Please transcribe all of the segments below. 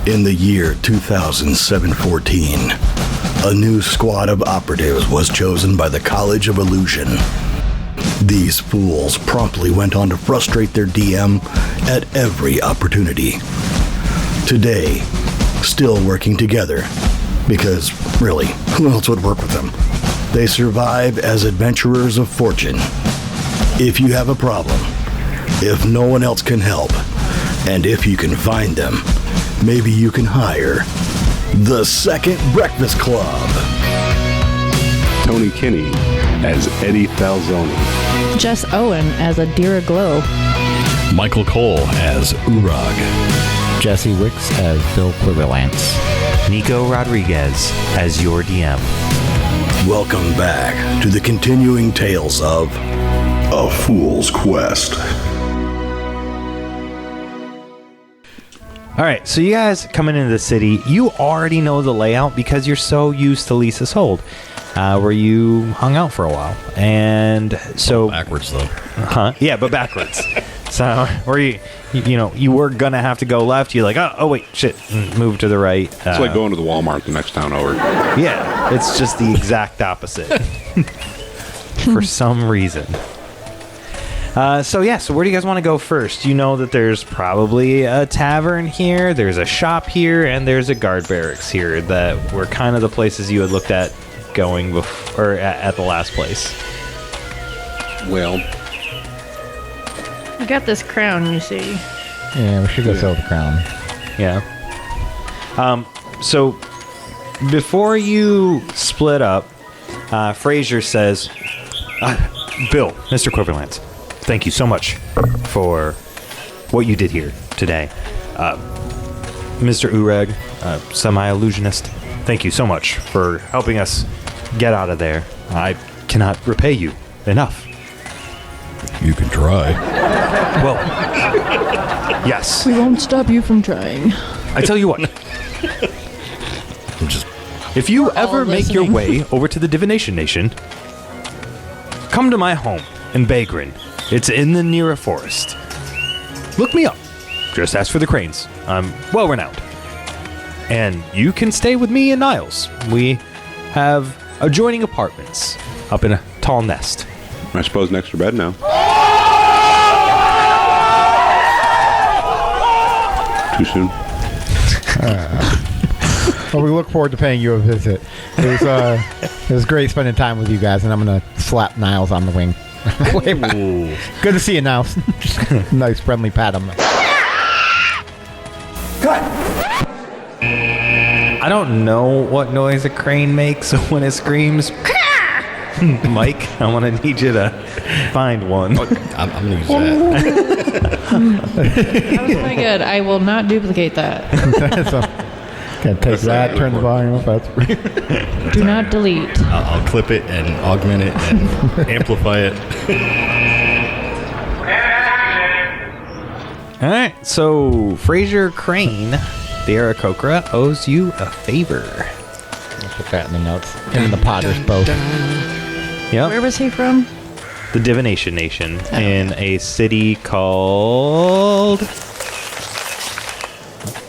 In the year 2007-14, a new squad of operatives was chosen by the College of Illusion. These fools promptly went on to frustrate their DM at every opportunity. Today, still working together, because really, who else would work with them? They survive as adventurers of fortune. If you have a problem, if no one else can help, and if you can find them, maybe you can hire the Second Breakfast Club. Tony Kinney as Eddie Falzone. Jess Owen as Adira Glow. Michael Cole as Uorag. Jesse Wicks as Bill Quiverlance. Nico Rodriguez as your DM. Welcome back to the continuing tales of A Fool's Quest. All right, so you guys coming into the city, you already know the layout because you're so used to Lisa's Hold, where you hung out for a while. And so... Backwards, though. Yeah, but backwards. So, where you were going to have to go left. You're like, oh, wait, shit, move to the right. It's like going to the Walmart the next town over. Yeah, it's just the exact opposite. For some reason. So where do you guys want to go first? You know that there's probably a tavern here, there's a shop here, and there's a guard barracks here that were kind of the places you had looked at going before, at the last place. Well, I got this crown, you see. Yeah, we should go sell the crown. Yeah. So before you split up, Frazier says, Bill, Mr. Quiverlance, thank you so much for what you did here today. Mr. Uorag, semi-illusionist, thank you so much for helping us get out of there. I cannot repay you enough. You can try. Well, yes. We won't stop you from trying. I tell you what. If you ever make your way over to the Divination Nation, come to my home in Bagrin. It's in the Nira Forest. Look me up. Just ask for the Cranes. I'm well renowned. And you can stay with me in Niles. We have adjoining apartments up in a tall nest. I suppose next to bed now. Too soon. Well, we look forward to paying you a visit. It was great spending time with you guys, and I'm going to slap Niles on the wing. Good to see you, Niles. Nice friendly pat on the... I don't know what noise a crane makes when it screams. Mike, I want to need you to find one. I'm going to use that. That was pretty good. I will not duplicate that. So, can take that, turn the volume up. That's Do not delete. I'll clip it and augment it and amplify it. All right, so Fraser Crane, the Aarakocra, owes you a favor. I'll put that in the notes. In the Potter's boat. Yep. Where was he from? The Divination Nation in a city called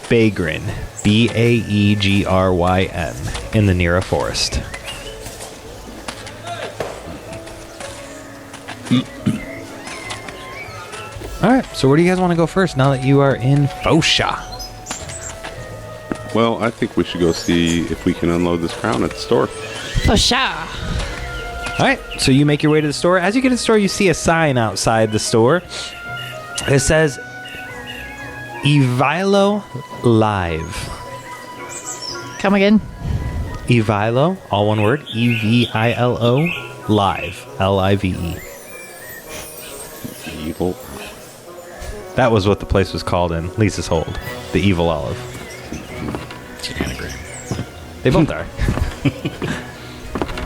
Bagrin. Baegryn in the Nira Forest. All right, so where do you guys want to go first now that you are in Fosha? Well, I think we should go see if we can unload this crown at the store. Fosha. All right, so you make your way to the store. As you get to the store, you see a sign outside the store. It says, Evilo Live. Come again. Evilo, all one word, Evilo, Live, Live. Evil. That was what the place was called in Lisa's Hold, the Evil Olive. It's an anagram. They both are.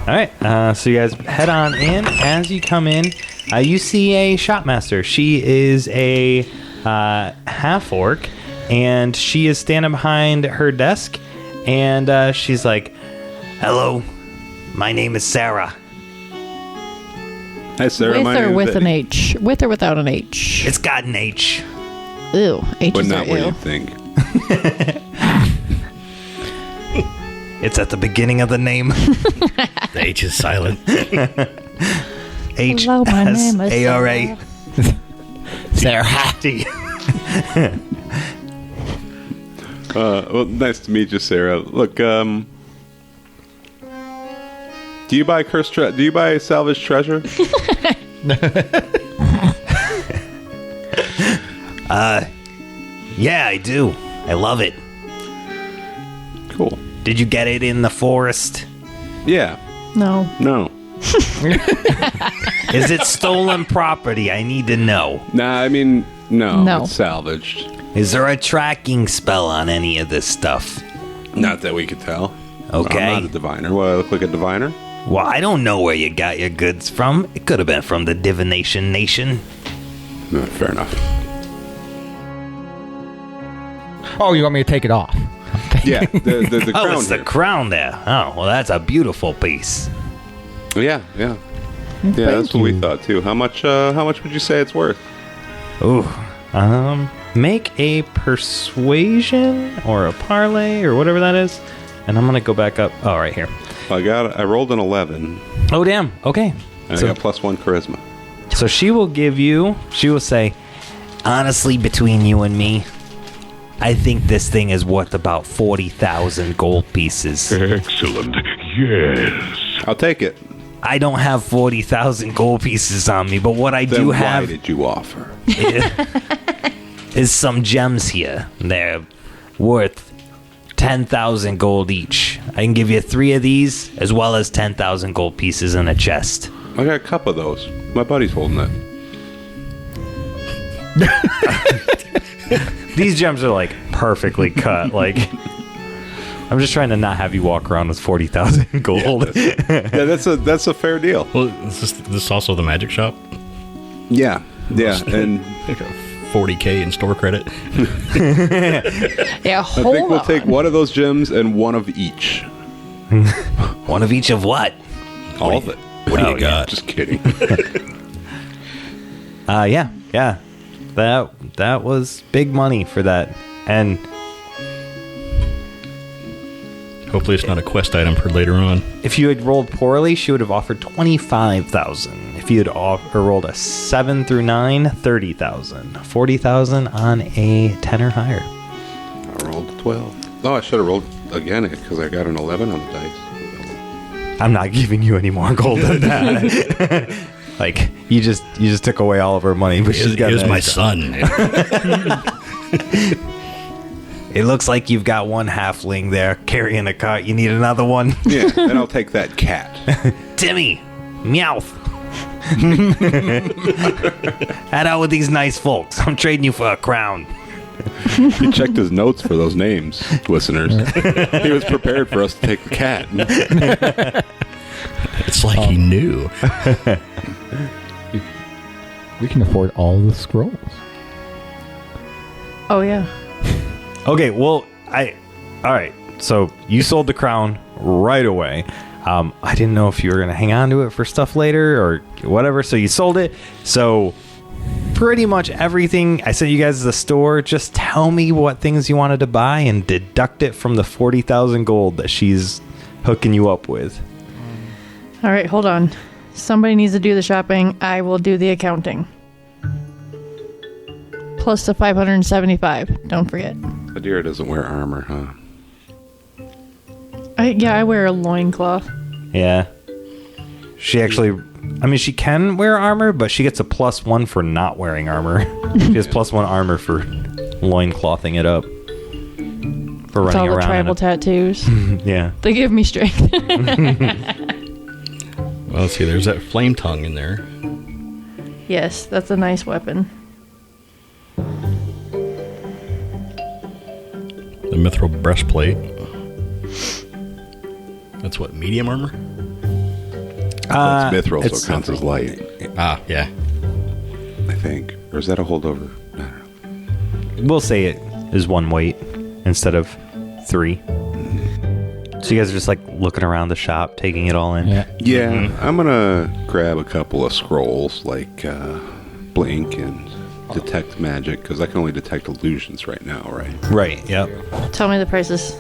All right, so you guys head on in. As you come in, you see a shopmaster. She is a half-orc, and she is standing behind her desk, and she's like, "Hello, my name is Sarah." Hi, Sarah. With or with an H? With or without an H? It's got an H. Ew. H's But not are what ew. you think. It's at the beginning of the name. The H is silent. Hello, my name is H-S-A-R-A. Sarah. T. Well, nice to meet you, Sarah. Look, do you buy cursed do you buy salvaged treasure? Yeah, I do. I love it. Cool. Did you get it in the forest? Yeah. No. No. Is it stolen property? I need to know. Nah, I mean, no. No. It's salvaged. Is there a tracking spell on any of this stuff? Not that we could tell. Okay. I'm not a diviner. What, I look like a diviner? Well, I don't know where you got your goods from. It could have been from the Divination Nation. No, fair enough. Oh, you want me to take it off? Yeah, the Oh, crown it's the here. crown there. Oh, well, that's a beautiful piece. Yeah. Yeah, that's what we thought too. How much would you say it's worth? Ooh. Make a persuasion or a parlay or whatever that is. And I'm going to go back up. Oh, right here. I rolled an 11. Oh, damn. Okay. And So- I got +1 charisma. So she will say, honestly, between you and me, I think this thing is worth about 40,000 gold pieces. Excellent. Yes. I'll take it. I don't have 40,000 gold pieces on me, but what I Then do why have did you offer? is some gems here. They're worth 10,000 gold each. I can give you 3 of these, as well as 10,000 gold pieces in a chest. I got a cup of those. My buddy's holding it. These gems are like perfectly cut. Like, I'm just trying to not have you walk around with 40,000 gold. Yeah, that's a fair deal. Well, is this also the magic shop? Yeah, and Like a 40K in store credit. Yeah, I think we'll take one of those gems and one of each. One of each of what? All of it. What do you got? Just kidding. Yeah. That was big money for that. And Hopefully it's not a quest item for later on. if you had rolled poorly, she would have offered 25,000. If you had rolled a 7 through 9, 30,000. 40,000 on a 10 or higher. I rolled a 12. Oh, I should have rolled again because I got an 11 on the dice. I'm not giving you any more gold than that. Like, you just took away all of her money, but she's got Here's an my extra. son. It looks like you've got one halfling there carrying a cart. You need another one? Yeah, and I'll take that cat. Timmy, Meowth. Head out with these nice folks. I'm trading you for a crown. He checked his notes for those names, listeners. He was prepared for us to take the cat. It's like he knew. We can afford all the scrolls. Oh, yeah. Okay, well, all right. So you sold the crown right away. I didn't know if you were going to hang on to it for stuff later or whatever. So you sold it. So pretty much everything I sent you guys to the store. Just tell me what things you wanted to buy and deduct it from the 40,000 gold that she's hooking you up with. All right, hold on. Somebody needs to do the shopping. I will do the accounting. Plus the 575. Don't forget. Adira doesn't wear armor, huh? I wear a loincloth. Yeah. She actually, she can wear armor, but she gets a +1 for not wearing armor. She has +1 armor for loinclothing it up. For It's all running the around. tribal tattoos. Yeah. They give me strength. Well, let's see. There's that flame tongue in there. Yes, that's a nice weapon. The mithril breastplate. That's what, medium armor? Well, it's mithril, so it's it counts as light, Ah, yeah. I think. Or is that a holdover? I don't know. We'll say it is 1 weight instead of 3. So you guys are just like looking around the shop, taking it all in. Yeah. Yeah, I'm gonna grab a couple of scrolls like Blink and Detect Magic because I can only detect illusions right now, right? Right. Yep. Tell me the prices.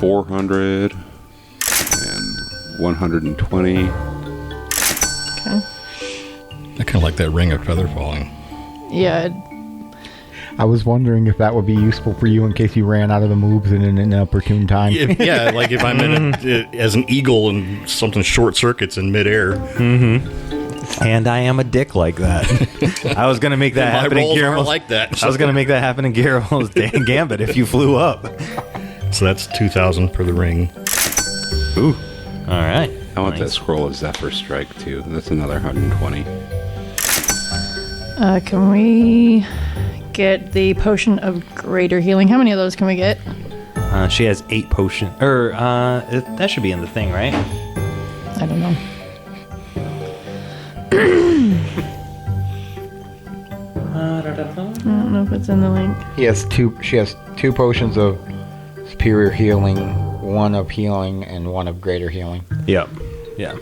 400 and 120. Okay. I kind of like that ring of feather falling. Yeah. I was wondering if that would be useful for you in case you ran out of the moves in an inopportune time. Yeah, like if I'm in as an eagle and something short circuits in midair. And I am a dick like that. I was gonna make that My happen in rolls are Guillermo's. like that. I was gonna make that happen in Guillermo's Gambit if you flew up. So that's 2,000 for the ring. Ooh. All right. I want that scroll of Zephyr Strike too. That's another 120. Can we get the potion of greater healing? How many of those can we get? She has 8 potion. That should be in the thing, right? I don't know. I don't know if it's in the link. She has two potions of superior healing, one of healing, and one of greater healing. Yep. Yeah.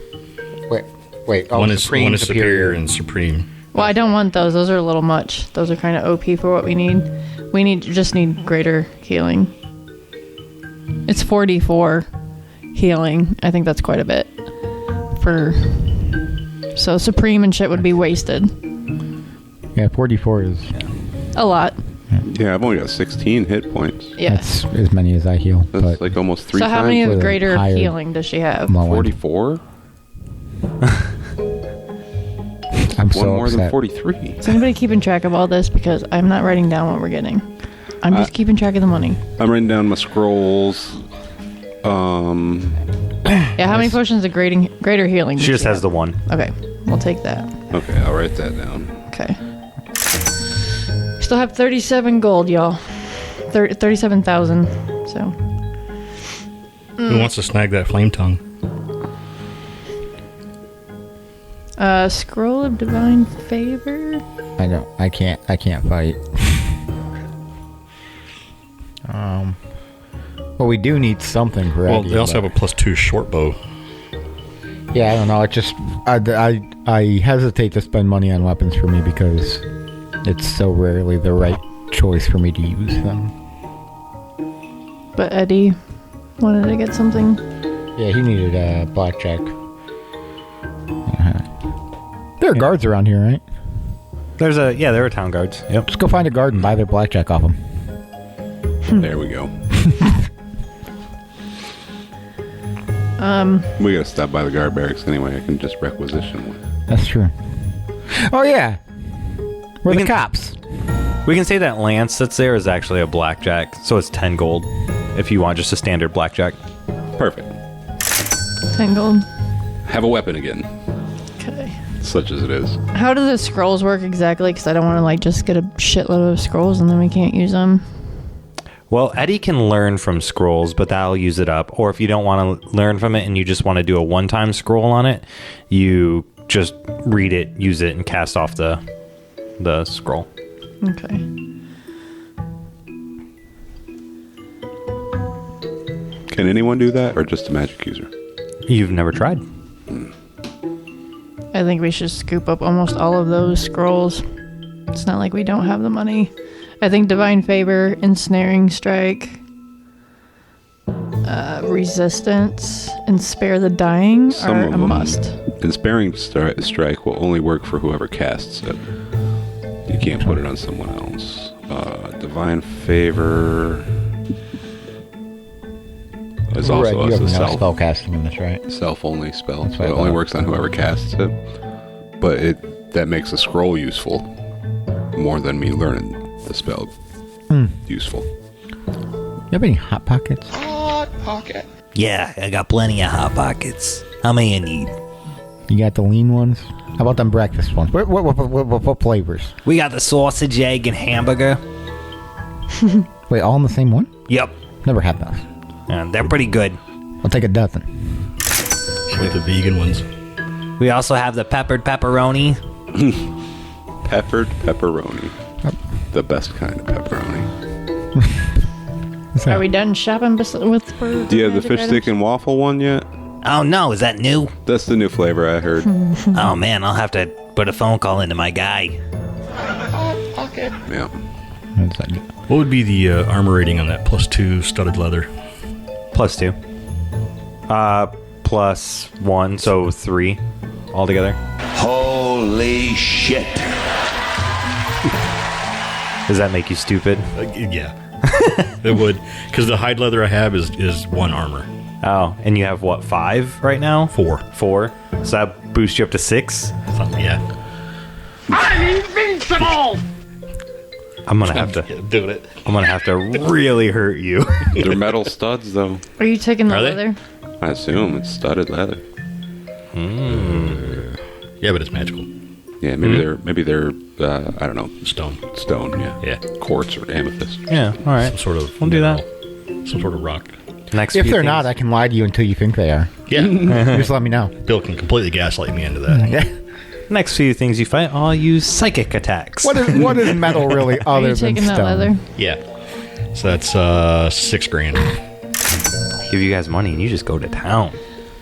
Wait. Oh, one is superior and supreme. Well, I don't want those. Those are a little much. Those are kind of OP for what we need. We just need greater healing. It's 44 healing. I think that's quite a bit. So supreme and shit would be wasted. Yeah, 44 is... A lot. Yeah, I've only got 16 hit points. Yeah. That's as many as I heal. That's But like almost 3 So times. how many of with a greater higher healing does she have? low end. 44? I'm One so more than upset. 43. Is anybody keeping track of all this? Because I'm not writing down what we're getting. I'm just keeping track of the money. I'm writing down my scrolls. Yeah, how many potions of greater healing does She just has have? the one. Okay, we'll take that. Okay, I'll write that down. Okay. Still have 37 gold, y'all. 37,000. So. Who wants to snag that flame tongue? Scroll of Divine Favor. I can't fight. Well, we do need something for Well, Adira, they also have a +2 short bow. Yeah, I don't know. It just I hesitate to spend money on weapons for me because it's so rarely the right choice for me to use them. But Eddie wanted to get something. Yeah, he needed a blackjack. There are guards around here, right? There are town guards. Yep. Just go find a guard and buy their blackjack off them. There we go. We gotta stop by the guard barracks anyway. I can just requisition one. That's true. Oh yeah, we're the cops. We can say that lance that's there is actually a blackjack, so it's 10 gold if you want just a standard blackjack. Perfect. 10 gold. Have a weapon again, Okay. such as it is. How do the scrolls work exactly? Because I don't want to just get a shitload of scrolls and then we can't use them. Well, Eddie can learn from scrolls, but that'll use it up. Or if you don't want to learn from it and you just want to do a one-time scroll on it, you just read it, use it, and cast off the scroll. Okay. Can anyone do that, or just a magic user? You've never tried. I think we should scoop up almost all of those scrolls. It's not like we don't have the money. I think Divine Favor, Ensnaring Strike, Resistance, and Spare the Dying are a must. Inspiring strike will only work for whoever casts it. You can't put it on someone else. Divine Favor is also you have a no spell casting in this, right? self-only spell. That's So what it I only thought. works on whoever casts it. But that makes a scroll useful more than me learning the spell useful. You have any hot pockets? Yeah, I got plenty of hot pockets. How many you need? You got the lean ones? How about them breakfast ones? What flavors? We got the sausage, egg, and hamburger. Wait, all in the same one? Yep. Never had those. They're pretty good. I'll take a dozen. Like the vegan ones. We also have the peppered pepperoni. Peppered pepperoni. The best kind of pepperoni. Are we done shopping for Do you have the fish stick and waffle one yet? Oh no, is that new? That's the new flavor I heard. Oh man, I'll have to put a phone call into my guy. Yeah. It's like, What would be the armor rating on that +2 studded leather? +2. +1, so 3 altogether. Holy shit. Does that make you stupid? Yeah. It would. Because the hide leather I have is 1 armor. Oh, and you have what, 5 right now? 4. 4. So that boosts you up to 6. Yeah. I'm invincible! I'm gonna have to Doing it. I'm gonna have to really hurt you. They're metal studs, though. Are you taking the Are they? leather? I assume it's studded leather. Yeah, but it's magical. Yeah, maybe they're I don't know, Stone. stone. Yeah, quartz or amethyst. Yeah, all right. Some sort of We'll do that. mineral. Some sort of rock. Next If few they're things- not, I can lie to you until you think they are. Yeah. Just let me know. Bill can completely gaslight me into that. Yeah. Next few things you fight, I'll use psychic attacks. What is metal really Are other you than taking that stone? leather? Yeah. So that's $6,000. Give you guys money and you just go to town.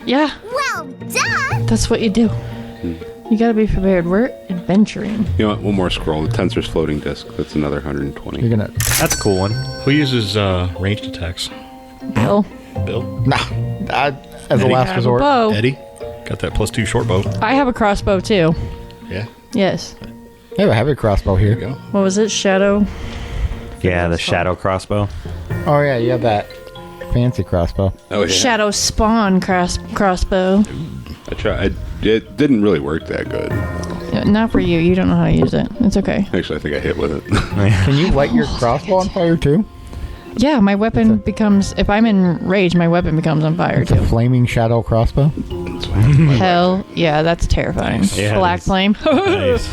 Yeah. Well done! That's what you do. You gotta be prepared. We're adventuring. You know what? One more scroll. The Tensor's floating disc. That's another 120. You're gonna That's a cool one. Who uses ranged attacks? Bill. Bill? as a last Have a resort. bow. Eddie? Got that +2 short bow. I have a crossbow too. Yeah. Yes. I have a heavy crossbow here. There you go. What was it? Shadow. Yeah, the shadow crossbow. Oh yeah, you have that fancy crossbow. Oh yeah. Shadow spawn crossbow. I tried. It didn't really work that good. Not for you. You don't know how to use it. It's okay. Actually, I think I hit with it. Can you light your crossbow on fire too? Yeah, my weapon becomes. If I'm in rage, my weapon becomes on fire It's a too. flaming shadow crossbow. That's why I have my Hell yeah, that's terrifying. Yeah, Black it is. flame. Nice.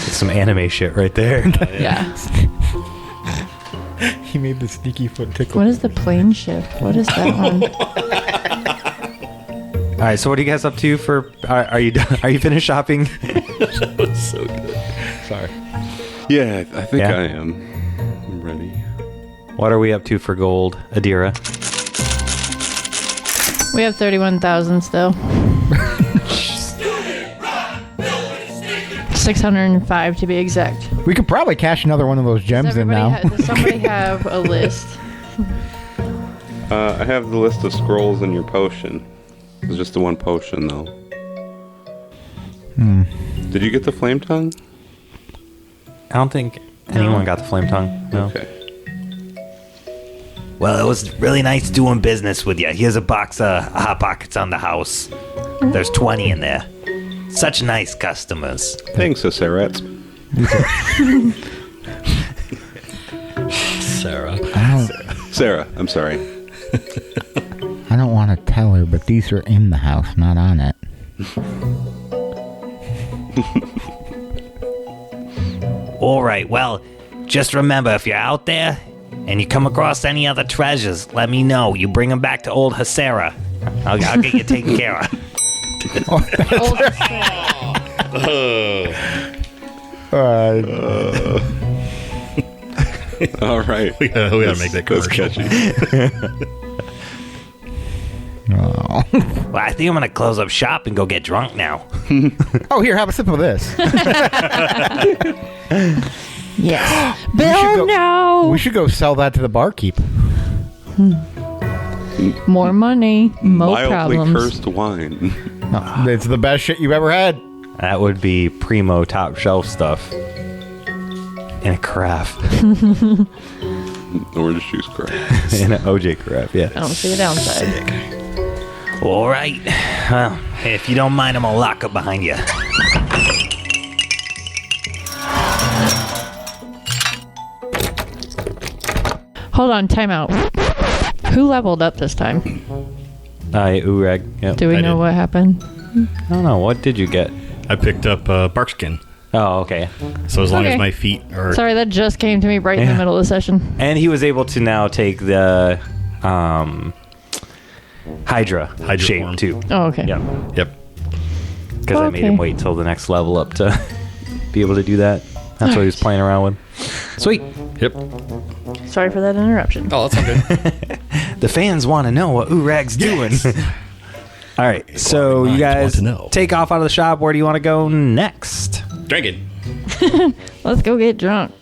It's some anime shit right there. Yeah. He made the sneaky foot tickle. What is the plane shift? What is that one? All right, so what are you guys up to for? Are you done? Are you finished shopping? so good. Sorry. Yeah, I think Yeah? I am. I'm ready. What are we up to for gold, Adira? We have 31,000 still. 605 to be exact. We could probably cash another one of those gems in now. Does somebody have a list? I have the list of scrolls in your potion. It's just the one potion, though. Did you get the flame tongue? I don't think anyone got the flame tongue. No. Okay. Well, it was really nice doing business with you. Here's a box of Hot Pockets on the house. There's 20 in there. Such nice customers. Thanks, Sarats. Sarah. Sarah, I'm sorry. I don't want to tell her, but these are in the house, not on it. All right, well, just remember, if you're out there and you come across any other treasures, let me know. You bring them back to old Hasera. I'll get you taken care of. All right. We gotta make that That's commercial. catchy. Oh. Well, I think I'm going to close up shop and go get drunk now. Oh, here, have a sip of this. Yes. should Bill, go- no. We should go sell that to the barkeep. More money, more Mildly problems. cursed wine. It's the best shit you've ever had. That would be primo top shelf stuff. In a carafe. Orange juice crack. In an OJ carafe, yeah. I don't see a downside. All right. Well, if you don't mind, I'm going to lock up behind you. Hold on, time out. Who leveled up this time? Uorag. Yep. Do we I know did. what happened? I don't know. What did you get? I picked up Barkskin. Oh, okay. So as long Okay. as my feet are... Sorry, that just came to me right in the Yeah. middle of the session. And he was able to now take the Hydra shape form. too. Oh, okay. Yep. Yep. Because I made him Okay. wait till the next level up to be able to do that. That's what he was playing around with. Sweet. Yep. Sorry for that interruption. Oh, that's all good. The fans want to know what Uorag's doing. All right. So you minds want guys to know. take off out of the shop. Where do you want to go next? Drinking. Let's go get drunk.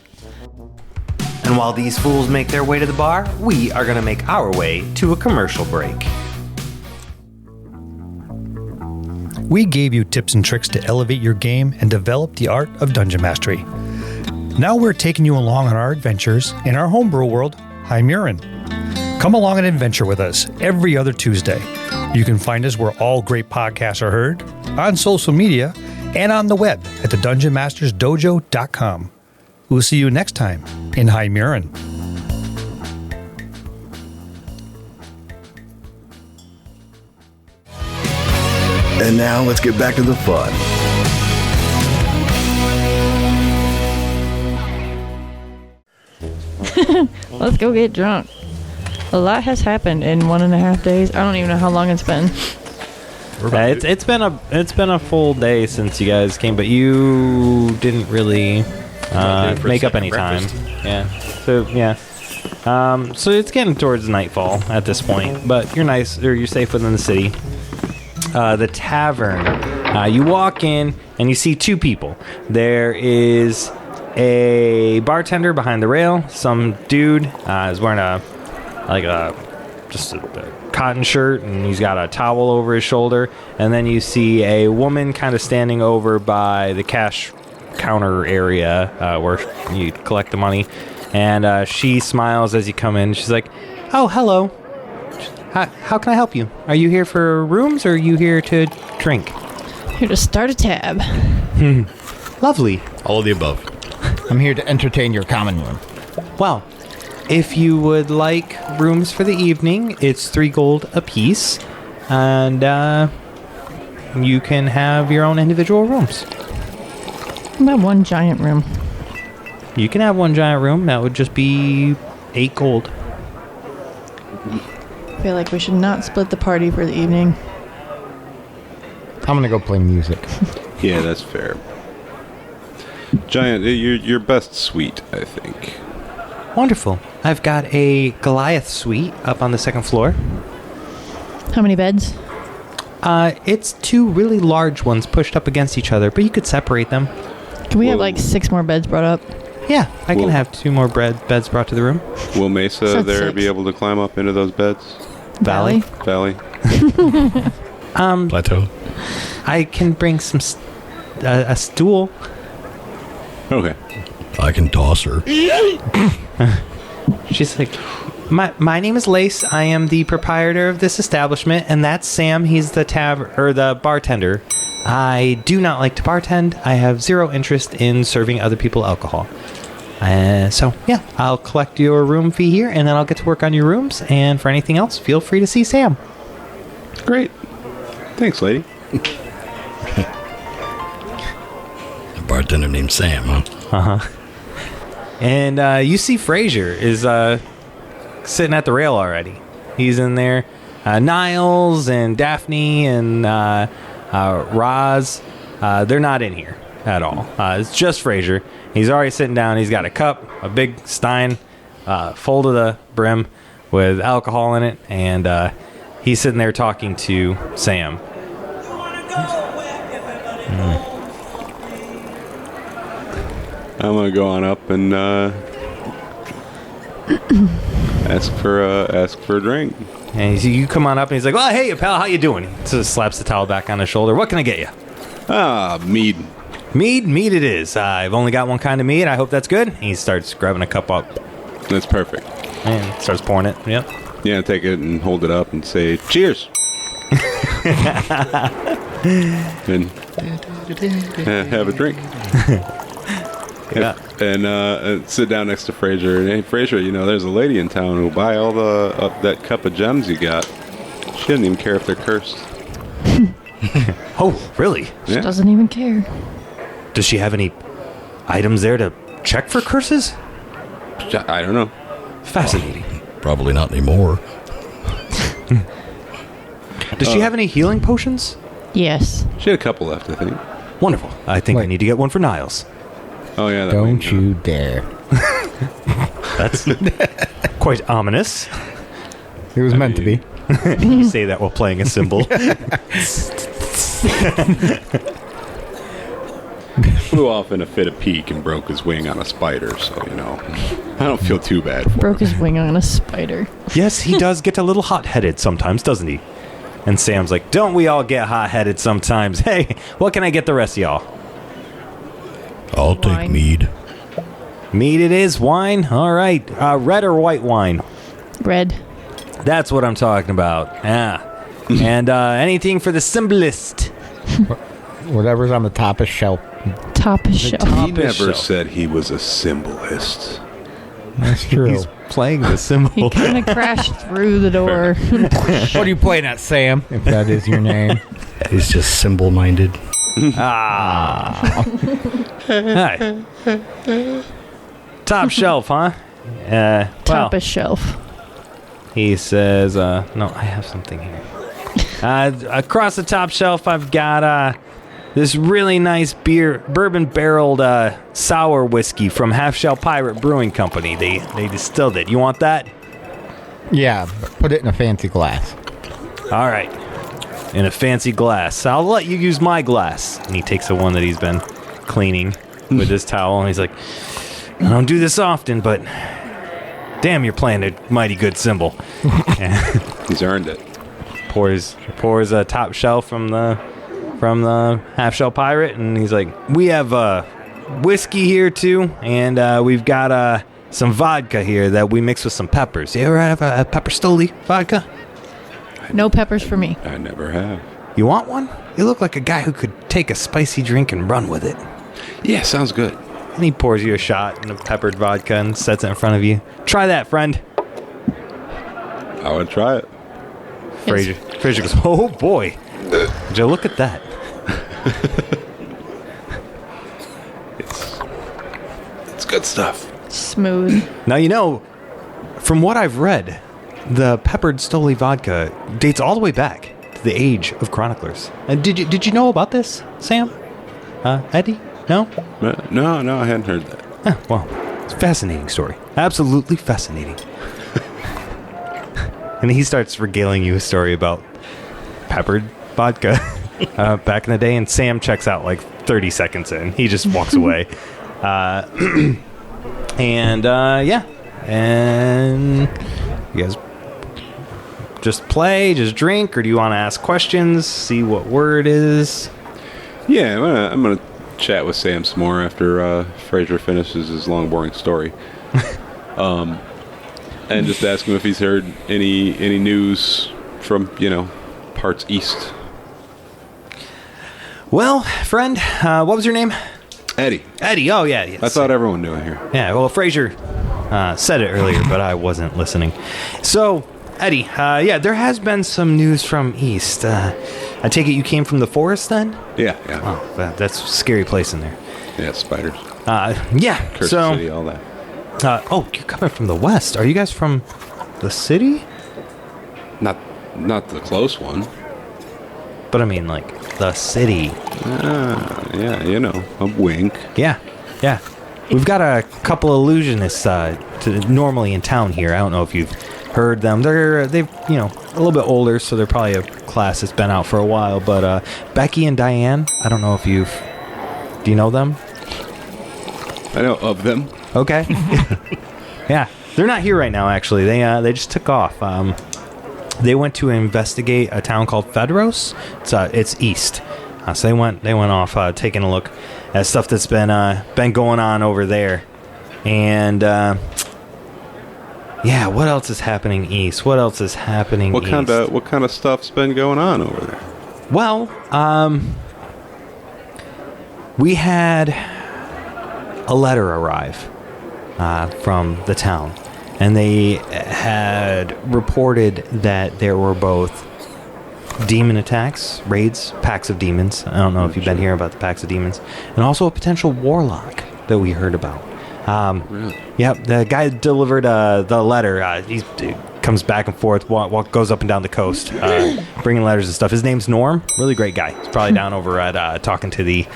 And while these fools make their way to the bar, we are going to make our way to a commercial break. We gave you tips and tricks to elevate your game and develop the art of dungeon mastery. Now we're taking you along on our adventures in our homebrew world, Hymurin. Come along and adventure with us every other Tuesday. You can find us where all great podcasts are heard, on social media, and on the web at thedungeonmastersdojo.com. We'll see you next time in Hymurin. And now let's get back to the fun. Let's go get drunk. A lot has happened in 1.5 days. I don't even know how long it's been. It's been a full day since you guys came, but you didn't really make up any time. Yeah. So yeah. So it's getting towards nightfall at this point, but you're safe within the city. The tavern. You walk in and you see two people. There is a bartender behind the rail. Some dude is wearing a cotton shirt, and he's got a towel over his shoulder. And then you see a woman kind of standing over by the cash counter area where you collect the money. And she smiles as you come in. She's like, "Oh, hello. How can I help you? Are you here for rooms, or are you here to drink?" Here to start a tab. Lovely. All of the above. I'm here to entertain your common room. Well, if you would like rooms for the evening, it's 3 gold apiece, and you can have your own individual rooms. What about one giant room? You can have one giant room. That would just be 8 gold. I feel like we should not split the party for the evening. I'm gonna go play music. Yeah, that's fair. Giant, your best suite, I think. Wonderful. I've got a Goliath suite up on the 2nd floor. How many beds? It's 2 really large ones pushed up against each other, but you could separate them. Can we have like 6 more beds brought up? Yeah, I can have 2 more beds brought to the room. Will Mesa So there 6. be able to climb up into those beds? Valley? Plateau. I can bring a stool. Okay. I can toss her. She's like, my name is Lace. I am the proprietor of this establishment, and that's Sam. He's the bartender. I do not like to bartend. I have 0 interest in serving other people alcohol. So yeah, I'll collect your room fee here, and then I'll get to work on your rooms. And for anything else, feel free to see Sam. Great. Thanks, lady. A bartender named Sam, huh? Uh-huh. And you see Frazier is sitting at the rail already. He's in there. Niles and Daphne and Roz, they're not in here at all. It's just Frazier. He's already sitting down. He's got a cup, a big stein, full to the brim with alcohol in it, and he's sitting there talking to Sam. I'm gonna go on up and ask for a drink. And you come on up, and he's like, "Well, hey, pal, how you doing?" He just slaps the towel back on his shoulder. "What can I get you?" Mead. Mead it is. I've only got one kind of mead. I hope that's good. And he starts grabbing a cup up That's perfect. and starts pouring it. Yep. Yeah, take it and hold it up and say, "Cheers." And have a drink. Yeah. And sit down next to Frazier. And, "Hey, Frazier, there's a lady in town who'll buy all that cup of gems you got. She doesn't even care if they're cursed." Oh, really? Yeah. Doesn't even care. Does she have any items there to check for curses? I don't know. Fascinating. Probably not anymore. Does she have any healing potions? Yes. She had a couple left, I think. Wonderful. I think I Wait. need to get one for Niles. Oh, yeah. That Don't way, you dare. That's quite ominous. It was meant to be. You say that while playing a cymbal. flew off in a fit of pique and broke his wing on a spider, so, I don't feel too bad for Broke him. his wing on a spider. Yes, he does get a little hot-headed sometimes, doesn't he? And Sam's like, don't we all get hot-headed sometimes? Hey, what can I get the rest of y'all? I'll take Wine. mead. Mead it is, wine? All right. Red or white wine? Red. That's what I'm talking about. Yeah. And anything for the symbolist? Whatever's on the top of shelf. Top of shelf. He never shelf. said he was a symbolist. That's true. He's playing the symbol. He kind of crashed through the door. What are you playing at, Sam? If that is your name. He's just symbol-minded. Hi. Top shelf, huh? Top of shelf. He says, no, I have something here. Across the top shelf, I've got this really nice bourbon-barreled sour whiskey from Half Shell Pirate Brewing Company. They distilled it. You want that? Yeah, but put it in a fancy glass. All right. In a fancy glass. I'll let you use my glass. And he takes the one that he's been cleaning with his towel, and he's like, I don't do this often, but damn, you're playing a mighty good cymbal. He's earned it. Pours a top shelf from the Half Shell Pirate, and he's like, we have whiskey here too, and we've got some vodka here that we mix with some peppers. You ever have a pepper stoli vodka? No peppers for me. I never have. You want one? You look like a guy who could take a spicy drink and run with it. Yeah, sounds good. And he pours you a shot in a peppered vodka and sets it in front of you. Try that, friend. I would try it. Fraser goes, oh boy. Would you look at that? It's good stuff. Smooth. Now, from what I've read, the peppered stoli vodka dates all the way back to the age of chroniclers. Did you know about this, Sam? Eddie? No? No, I hadn't heard that. Well, it's a fascinating story. Absolutely fascinating. And he starts regaling you a story about peppered vodka back in the day, and Sam checks out like 30 seconds in. He just walks away. And you guys just play, just drink, or do you want to ask questions, see what word is? Yeah, I'm gonna chat with Sam some more after Fraser finishes his long, boring story. And just ask him if he's heard any news from, parts east. Well, friend, what was your name? Eddie. Eddie, oh yeah. Yes. I thought everyone knew it here. Yeah, well, Fraser said it earlier, but I wasn't listening. So, Eddie, there has been some news from east. I take it you came from the forest then? Yeah. Oh, that's a scary place in there. Yeah, spiders. Yeah, Curse so... City, all that. you're coming from the west. Are you guys from the city? Not the close one. But I mean, like, the city. Yeah, a wink. Yeah. We've got a couple illusionists normally in town here. I don't know if you've heard them. They've a little bit older, so they're probably a class that's been out for a while. But Becky and Diane, I don't know if do you know them? I know of them. Okay. Yeah, they're not here right now. Actually, they just took off. They went to investigate a town called Fedros. It's east. So they went off taking a look at stuff that's been going on over there. And what else is happening east? What else is happening What east? kind of stuff's been going on over there? Well, we had a letter arrive from the town, and they had reported that there were both demon attacks, raids, packs of demons. I don't know if you've been hearing about the packs of demons, and also a potential warlock that we heard about. Really? Yep, the guy delivered the letter. He comes back and forth, goes up and down the coast, bringing letters and stuff. His name's Norm. Really great guy. He's probably down over at talking to the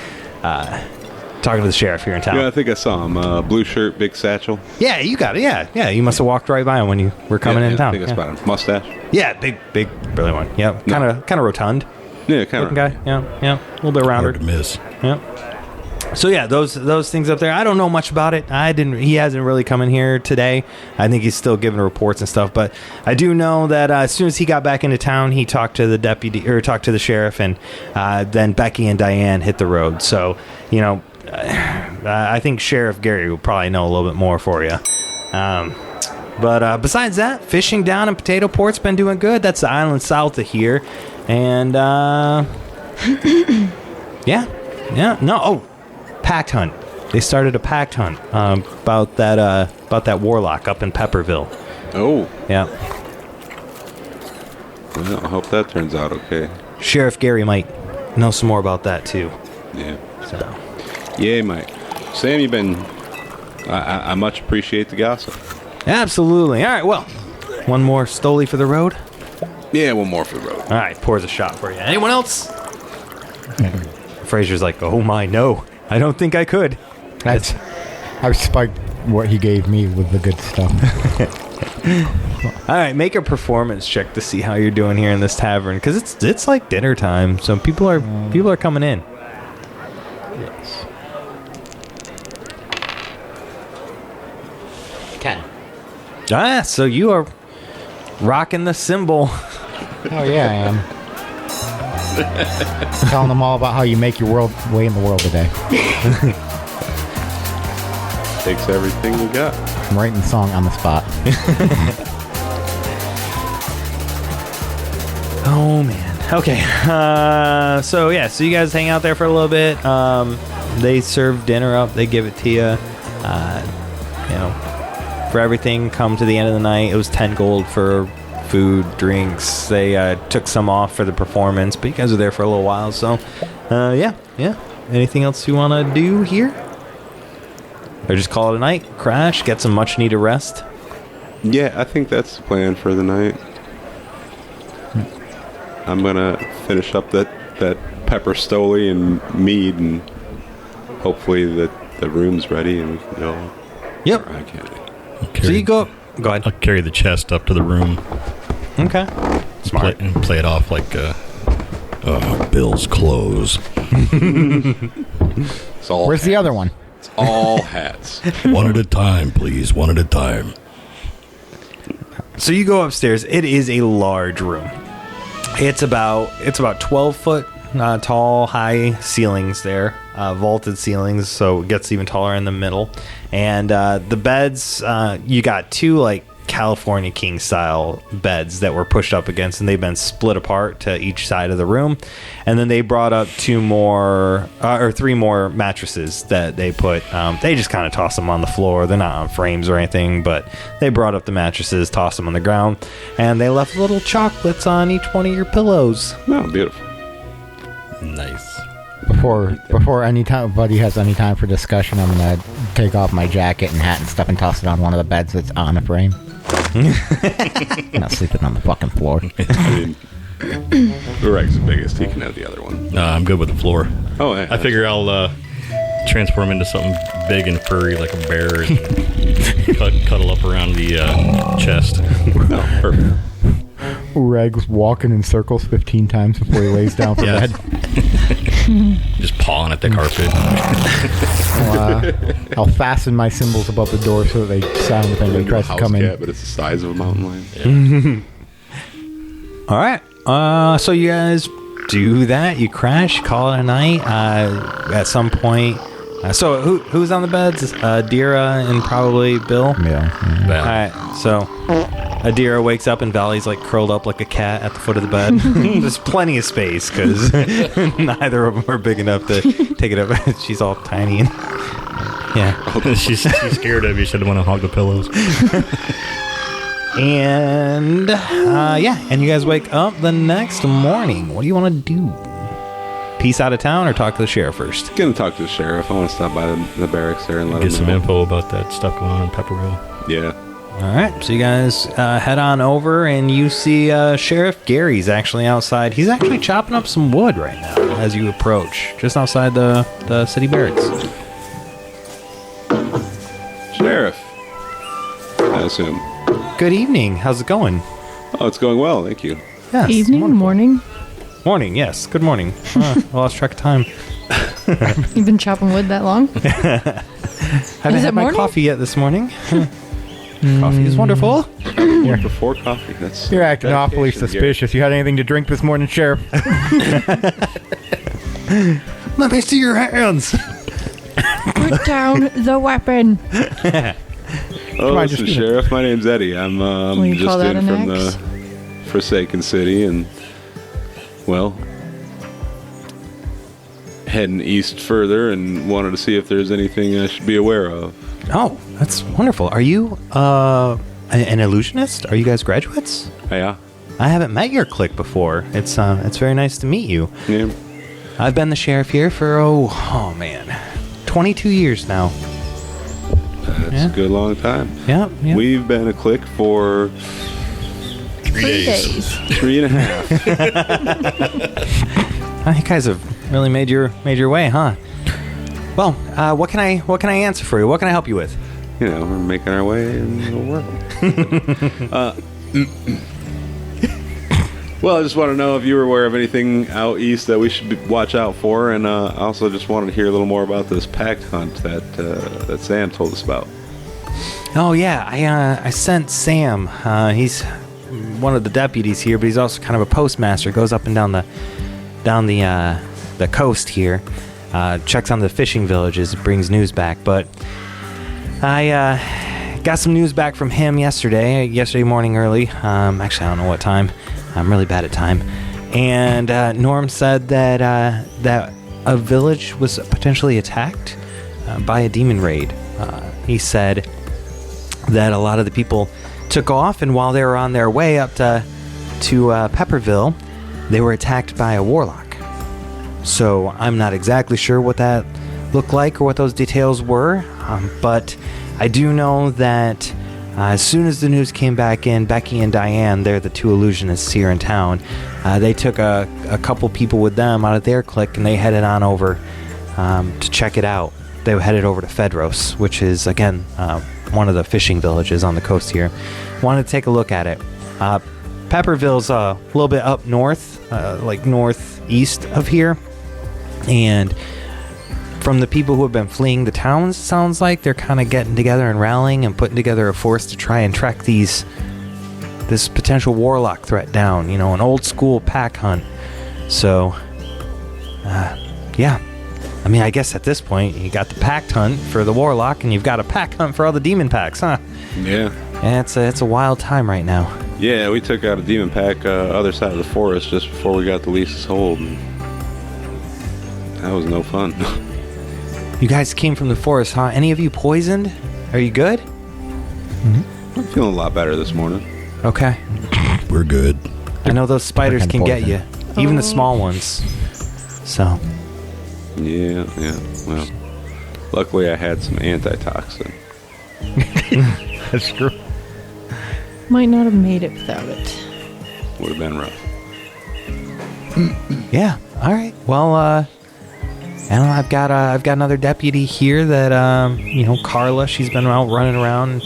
sheriff here in town. Yeah, I think I saw him. Blue shirt, big satchel. Yeah, you got it. Yeah. You must have walked right by him when you were coming in town. I think I spotted him. Mustache. Yeah, big, burly one. Yep, kind of rotund. Yeah, kind Looking guy. Yeah, a little bit rounder. Hard to miss. Yep. So yeah, those things up there. I don't know much about it. He hasn't really come in here today. I think he's still giving reports and stuff. But I do know that as soon as he got back into town, he talked to the deputy or talked to the sheriff, and then Becky and Diane hit the road. So I think Sheriff Gary will probably know a little bit more for you. But besides that, fishing down in Potato Port's been doing good. That's the island south of here, and pact hunt. They started a pact hunt about that warlock up in Pepperville. Oh. Yeah. Well, I hope that turns out okay. Sheriff Gary might know some more about that too. Yeah. So. Yay, Mike. Sam, you've been... I much appreciate the gossip. Absolutely. All right, well, one more Stoli for the road? Yeah, one more for the road. All right, pours a shot for you. Anyone else? Fraser's like, oh my, no. I don't think I could. I spiked what he gave me with the good stuff. All right, make a performance check to see how you're doing here in this tavern, because it's like dinner time, so people are coming in. Yes. 10. So you are rocking the symbol. Oh yeah, I am. Telling them all about how you make your way in the world today. Takes everything we got. I'm writing the song on the spot. Oh man. Okay. So you guys hang out there for a little bit. They serve dinner up. They give it to you. For everything. Come to the end of the night. It was 10 gold for food, drinks. They took some off for the performance, but you guys are there for a little while. So, yeah. Anything else you want to do here? Or just call it a night? Crash? Get some much needed rest? Yeah, I think that's the plan for the night. I'm gonna finish up that pepper stoli and mead, and hopefully the room's ready and we can go. Yep. I can't. So you go ahead. I'll carry the chest up to the room. Okay. Smart. And play it off like Bill's clothes. It's all Where's the other one? It's all hats. One at a time, please. One at a time. So you go upstairs. It is a large room. It's about 12 foot tall, high ceilings there, vaulted ceilings, so it gets even taller in the middle. And the beds, you got two like California king style beds that were pushed up against, and they've been split apart to each side of the room. And then they brought up three more mattresses that they put. They just kind of toss them on the floor. They're not on frames or anything, but they brought up the mattresses, tossed them on the ground, and they left little chocolates on each one of your pillows. Oh, beautiful. nice. Before anybody has any time for discussion, I'm gonna take off my jacket and hat and stuff and toss it on one of the beds that's on a frame. I'm not sleeping on the fucking floor. Uorag's the biggest. He can have the other one. No, I'm good with the floor. Oh, yeah. I figure I'll transform into something big and furry like a bear and cuddle up around the chest. Oh, perfect. Uorag's walking in circles 15 times before he lays down for bed. Just pawing at the carpet. I'll fasten my symbols above the door so that they sound if anybody tries to come in. But it's the size of a mountain lion. Yeah. All right. So you guys do that. You crash, call it a night. At some point. So who's on the beds? Adira and probably Bill? Yeah. All right. So Adira wakes up and Valley's like curled up like a cat at the foot of the bed. There's plenty of space because neither of them are big enough to take it up. She's all tiny. And, yeah. she's scared of you. She doesn't want to hog the pillows. And and you guys wake up the next morning. What do you want to do? Peace out of town or talk to the sheriff first? Gonna talk to the sheriff. I want to stop by the barracks there and let him Get some know. info about that stuff going on in Pepperville. Yeah. All right, so you guys head on over, and you see Sheriff Gary's actually outside. He's actually chopping up some wood right now as you approach, just outside the city barracks. Sheriff, I assume. Good evening. How's it going? Oh, it's going well. Thank you. Yes. Evening, wonderful. morning. Morning, yes. Good morning. I lost track of time. You've been chopping wood that long? Haven't Is had it my morning? coffee yet this morning. Coffee is wonderful. Before coffee. That's You're acting awfully dedication, suspicious. You had anything to drink this morning, Sheriff? Let me see your hands. Put down the weapon. Gary. on, Listen, just do it. Sheriff. My name's Eddie. I'm Will you just call that in an from axe? the Forsaken City, and well, heading east further, and wanted to see if there's anything I should be aware of. Oh, that's wonderful. Are you an illusionist? Are you guys graduates? Yeah. I haven't met your clique before. It's very nice to meet you. Yeah. I've been the sheriff here for oh man, 22 years now. That's Yeah. a good long time. Yeah. We've been a clique for 3 days. 3.5. You guys have really made your way, huh? Well, what can I answer for you? What can I help you with? You know, we're making our way in the world. Well, I just want to know if you were aware of anything out east that we should watch out for, and I also just wanted to hear a little more about this pact hunt that Sam told us about. Oh yeah, I sent Sam. He's one of the deputies here, but he's also kind of a postmaster. Goes up and down the coast here, checks on the fishing villages, brings news back. But I got some news back from him yesterday morning early. Actually, I don't know what time. I'm really bad at time. And Norm said that a village was potentially attacked by a demon raid. He said that a lot of the people took off, and while they were on their way up to Pepperville, they were attacked by a warlock. So I'm not exactly sure what that looked like or what those details were, but I do know that as soon as the news came back in, Becky and Diane, they're the two illusionists here in town, they took a couple people with them out of their clique, and they headed on over to check it out. They headed over to Fedros, which is, again, one of the fishing villages on the coast here. Wanted to take a look at it. Pepperville's a little bit up north, like northeast of here, and from the people who have been fleeing the towns, it sounds like they're kind of getting together and rallying and putting together a force to try and track this potential warlock threat down. You know, an old school pack hunt. So, yeah. I mean, I guess at this point, you got the pack hunt for the warlock, and you've got a pack hunt for all the demon packs, huh? Yeah. Yeah, it's a wild time right now. Yeah, we took out a demon pack other side of the forest just before we got the Lisa's hold. And that was no fun. You guys came from the forest, huh? Any of you poisoned? Are you good? I'm feeling a lot better this morning. Okay. We're good. I know those spiders can get you, even the small ones. So, Yeah. Well, luckily I had some antitoxin. That's true. Might not have made it without it. Would have been rough. yeah. All right. Well, I don't know. I've got another deputy here that Carla. She's been out running around,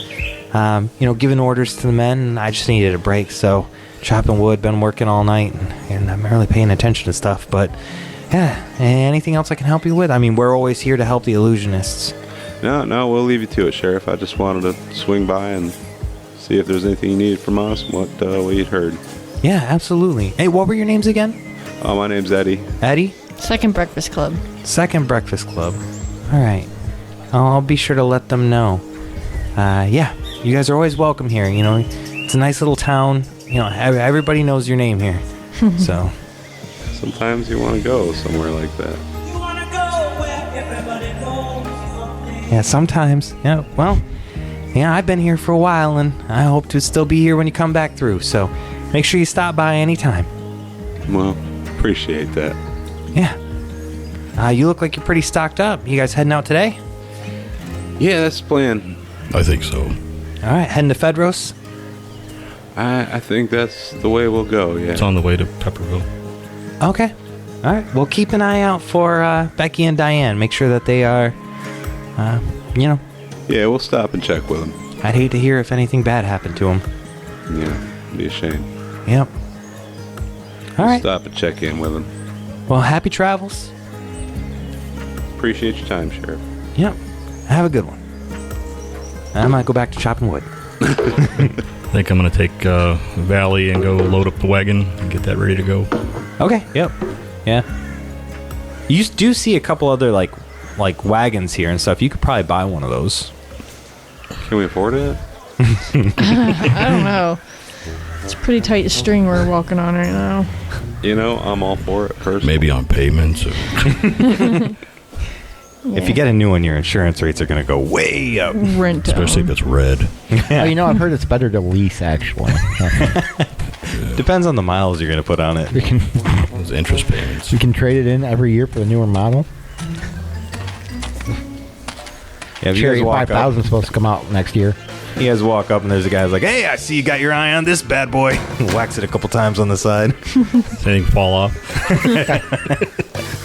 giving orders to the men. And I just needed a break, so chopping wood. Been working all night, and I'm not really paying attention to stuff. But yeah, anything else I can help you with? I mean, we're always here to help the illusionists. No, we'll leave you to it, Sheriff. I just wanted to swing by and see if there's anything you needed from us, what you'd heard. Yeah, absolutely. Hey, what were your names again? My name's Eddie. Eddie? Second Breakfast Club. Second Breakfast Club. All right. I'll be sure to let them know. Yeah, you guys are always welcome here. You know, it's a nice little town. You know, everybody knows your name here. So. Sometimes you want to go somewhere like that. Yeah, sometimes. Yeah, well, yeah, I've been here for a while, and I hope to still be here when you come back through. So make sure you stop by anytime. Well, appreciate that. Yeah. You look like you're pretty stocked up. You guys heading out today? Yeah, that's the plan. I think so. All right, heading to Fedros? I think that's the way we'll go, yeah. It's on the way to Pepperville. Okay. All right, well, keep an eye out for Becky and Diane. Make sure that they are, Yeah, we'll stop and check with them. I'd hate to hear if anything bad happened to them. Yeah, be a shame. Yep. All right. Stop and check in with them. Well, happy travels. appreciate your time, Sheriff. Yeah. Have a good one. I might go back to chopping wood. I think I'm going to take Valley and go load up the wagon and get that ready to go. Okay. Yep. Yeah. You do see a couple other like wagons here and stuff. You could probably buy one of those. Can we afford it? I don't know. It's a pretty tight string we're walking on right now. You know, I'm all for it personally. Maybe on payments. Or If you get a new one, your insurance rates are going to go way up. Rent especially if it's red. Oh, I've heard it's better to lease, actually. Depends on the miles you're going to put on it. Those interest payments. You can trade it in every year for the newer model. Yeah, if you Cherry guys walk 5000 up, is supposed to come out next year. you guys walk up and there's a guy who's like, "Hey, I see you got your eye on this bad boy." Whacks it a couple times on the side. Does anything fall off?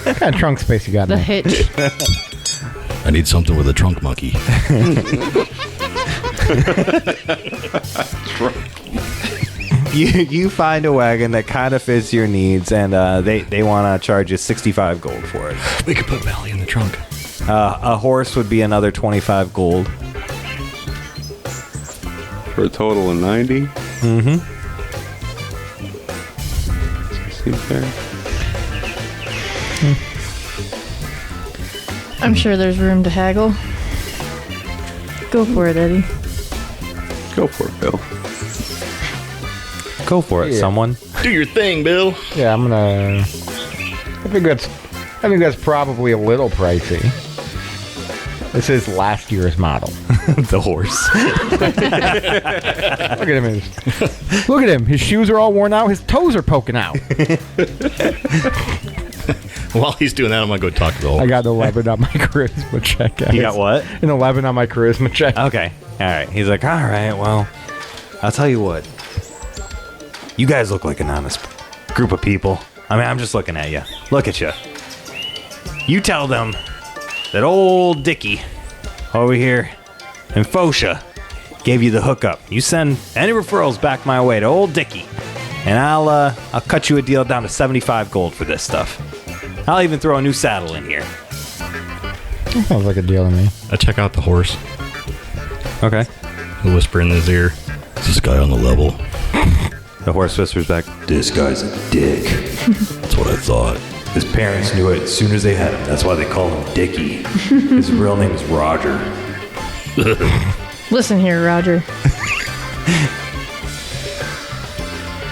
What kind of trunk space you got The in there? hitch. I need something with a trunk monkey. You find a wagon that kind of fits your needs, and they want to charge you 65 gold for it. We could put Valley in the trunk. A horse would be another 25 gold. For a total of 90? Mm-hmm. Seems fair. I'm sure there's room to haggle. Go for it, Eddie. Go for it, Bill. Go for it, Yeah. someone. Do your thing, Bill. Yeah, I'm gonna. I think that's probably a little pricey. This is last year's model. The horse. Look at him. Look at him. His shoes are all worn out. His toes are poking out. While he's doing that, I'm going to go talk to the I horse. got an 11 on my charisma check. Guys. You got what? An 11 on my charisma check. Okay. All right. He's like, all right, well, I'll tell you what. You guys look like an honest group of people. I mean, I'm just looking at you. Look at you. You tell them that old Dickie over here in Fosha gave you the hookup. You send any referrals back my way to old Dickie, and I'll cut you a deal down to 75 gold for this stuff. I'll even throw a new saddle in here. That sounds like a deal to me. I check out the horse. Okay. I whisper in his ear. Is this guy on the level? The horse whispers back, This guy's a dick. That's what I thought. His parents knew it as soon as they had him. That's why they call him Dickie. His real name is Roger. Listen here, Roger.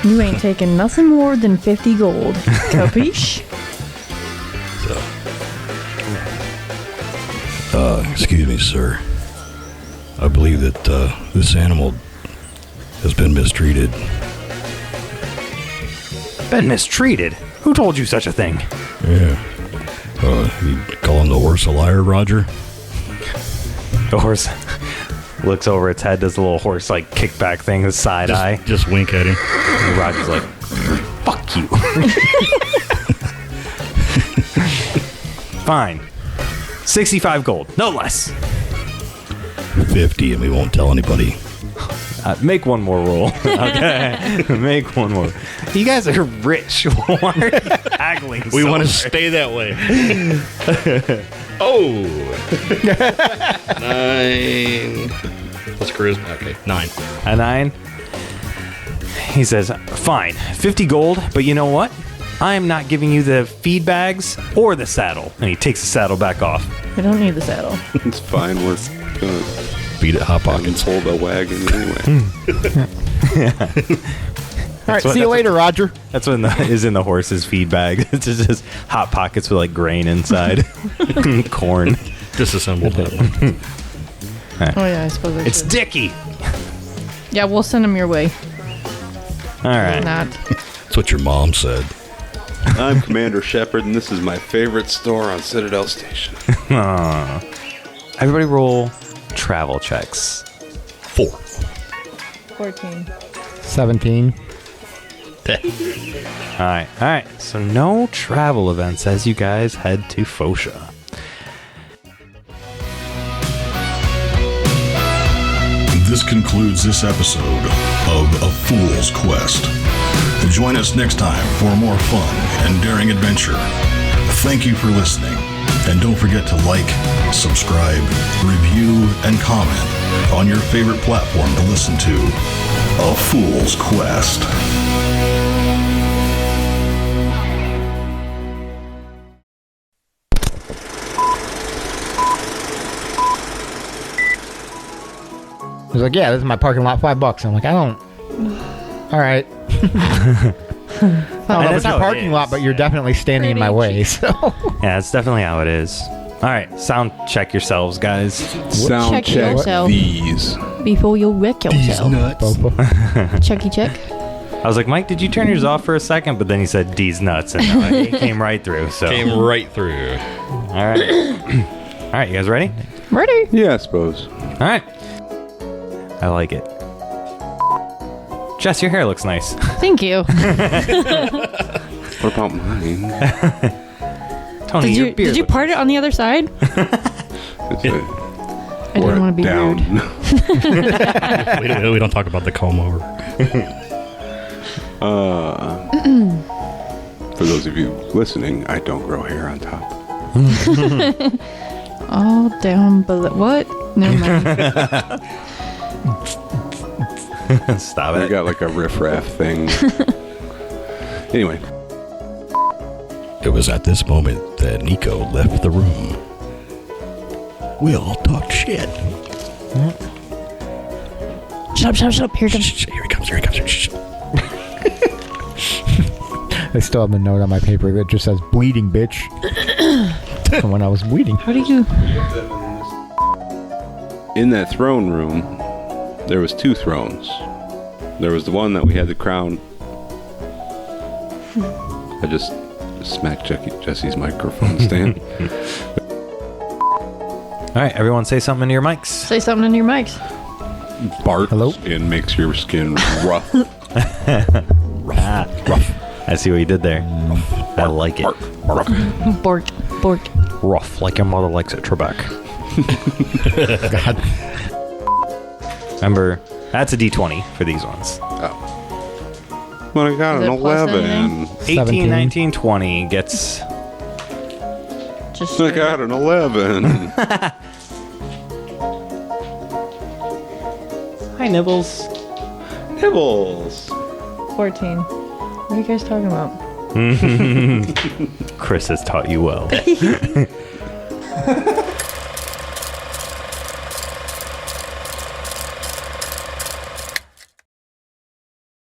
You ain't taking nothing more than 50 gold. Capiche? Excuse me, sir. I believe that this animal has been mistreated. been mistreated? Who told you such a thing? Yeah. You calling the horse a liar, Roger? The horse looks over its head, does a little horse like kickback thing, the side eye. Just wink at him. And Roger's like, fuck you. Fine. 65 gold, no less. 50, and we won't tell anybody. Make one more roll. Okay. Make one more. You guys are rich. Why are you haggling We so want to hard? stay that way. Oh. 9. Plus charisma. Okay, 9. A 9? He says, fine, 50 gold, but you know what? I am not giving you the feed bags or the saddle. And he takes the saddle back off. I don't need the saddle. It's fine. We're gonna Beat it, Hot Pockets. hold a wagon anyway. All right, see you later, Roger. That's what is in the horse's feed bag. It's just hot pockets with like grain inside. Corn. Disassembled. Oh, yeah, I suppose I It's should. Dickie. Yeah, we'll send him your way. All right. Not. That's what your mom said. I'm Commander Shepard, and this is my favorite store on Citadel Station. Aw. Everybody roll travel checks. 4. 14. 17. All right. So no travel events as you guys head to Fosha. This concludes this episode of A Fool's Quest. Join us next time for more fun and daring adventure. Thank you for listening, And don't forget to like, subscribe, review, and comment on your favorite platform to listen to A Fool's Quest. He's like, yeah, this is my parking lot, $5. I'm like, I don't. All right. I don't know if it's your parking lot, but you're definitely standing in my way. So Yeah, that's definitely how it is. All right, sound check yourselves, guys. Sound Check check yourself. these. Before you wreck yourself. Checky check. I was like, Mike, did you turn yours off for a second? But then he said, D's nuts, and it came right through. So Came right through. all right, all right, you guys ready? Ready? Yeah, I suppose. All right, I like it. Jess, your hair looks nice. Thank you. What about mine? Tony, your beard Did you looks part it on the other side? It's a- I didn't want to be down. rude. We don't talk about the comb over. For those of you listening, I don't grow hair on top. All down below. What? Never mind. Stop I it. got like a riff-raff thing. Anyway. It was at this moment that Nico left the room. We all talked shit. Shut up. Here it comes. Here he comes. Shh. I still have a note on my paper that just says bleeding, bitch. From when I was bleeding. How do you... In that throne room, there was 2 thrones. There was the one that we had the crown. I just smacked Jesse's microphone stand. All right, everyone, say something into your mics. Say something into your mics. Barks Hello? and makes your skin rough. Rough. I see what you did there. I like it. Bork. Rough, like your mother likes it, Trebek. God. Remember, that's a D20 for these ones. Well, I got Is an it plus 11. 18, 17. 19, 20 gets... Just I got an 11. Hi, Nibbles. Nibbles. 14. What are you guys talking about? Chris has taught you well.